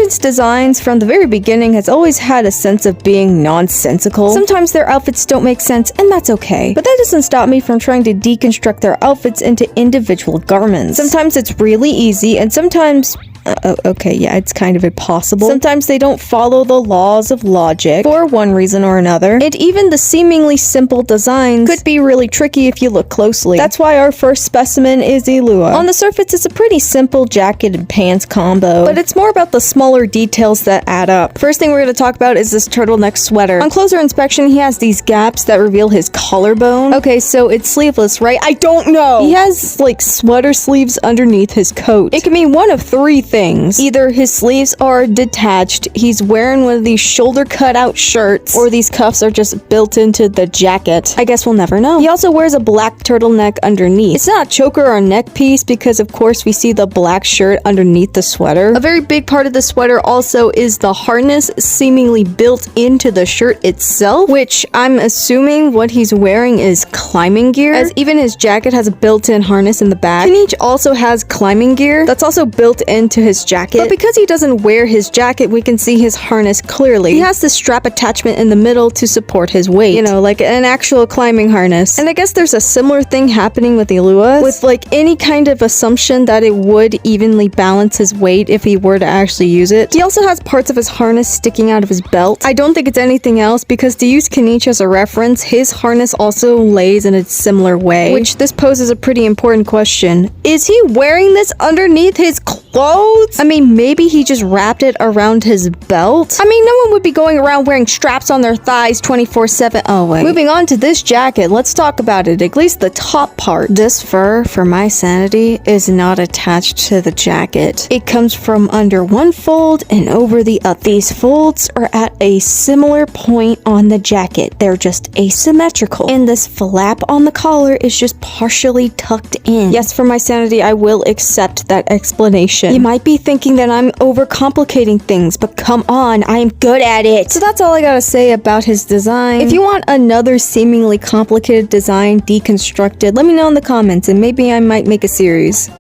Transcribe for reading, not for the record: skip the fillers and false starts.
Genshin's designs from the very beginning has always had a sense of being nonsensical. Sometimes their outfits don't make sense, and that's okay. But that doesn't stop me from trying to deconstruct their outfits into individual garments. Sometimes it's really easy, and sometimes okay, yeah, it's kind of impossible. Sometimes they don't follow the laws of logic for one reason or another. And even the seemingly simple designs could be really tricky if you look closely. That's why our first specimen is Illuga. On the surface, it's a pretty simple jacket and pants combo, but it's more about the smaller details that add up. First thing we're going to talk about is this turtleneck sweater. On closer inspection, he has these gaps that reveal his collarbone. Okay, so it's sleeveless, right? I don't know! He has, like, sweater sleeves underneath his coat. It can mean one of three things. Either his sleeves are detached, he's wearing one of these shoulder cutout shirts, or these cuffs are just built into the jacket. I guess we'll never know. He also wears a black turtleneck underneath. It's not a choker or a neck piece because of course we see the black shirt underneath the sweater. A very big part of the sweater also is the harness seemingly built into the shirt itself, which I'm assuming what he's wearing is climbing gear, as even his jacket has a built-in harness in the back. Kinich also has climbing gear that's also built into his jacket, but because he doesn't wear his jacket, we can see his harness clearly. He has the strap attachment in the middle to support his weight, you know, like an actual climbing harness. And I guess there's a similar thing happening with Illuga, with like any kind of assumption that it would evenly balance his weight if he were to actually use it. He also has parts of his harness sticking out of his belt. I don't think it's anything else because to use Kinich as a reference, his harness also lays in a similar way, which this poses a pretty important question. Is he wearing this underneath his clothes? I mean, maybe he just wrapped it around his belt? I mean, no one would be going around wearing straps on their thighs 24/7. Oh, wait. Moving on to this jacket, let's talk about it, at least the top part. This fur, for my sanity, is not attached to the jacket. It comes from under one fold and over the other. These folds are at a similar point on the jacket. They're just asymmetrical. And this flap on the collar is just partially tucked in. Yes, for my sanity, I will accept that explanation. You might be thinking that I'm overcomplicating things, but come on, I am good at it. So that's all I gotta say about his design. If you want another seemingly complicated design deconstructed, let me know in the comments and maybe I might make a series.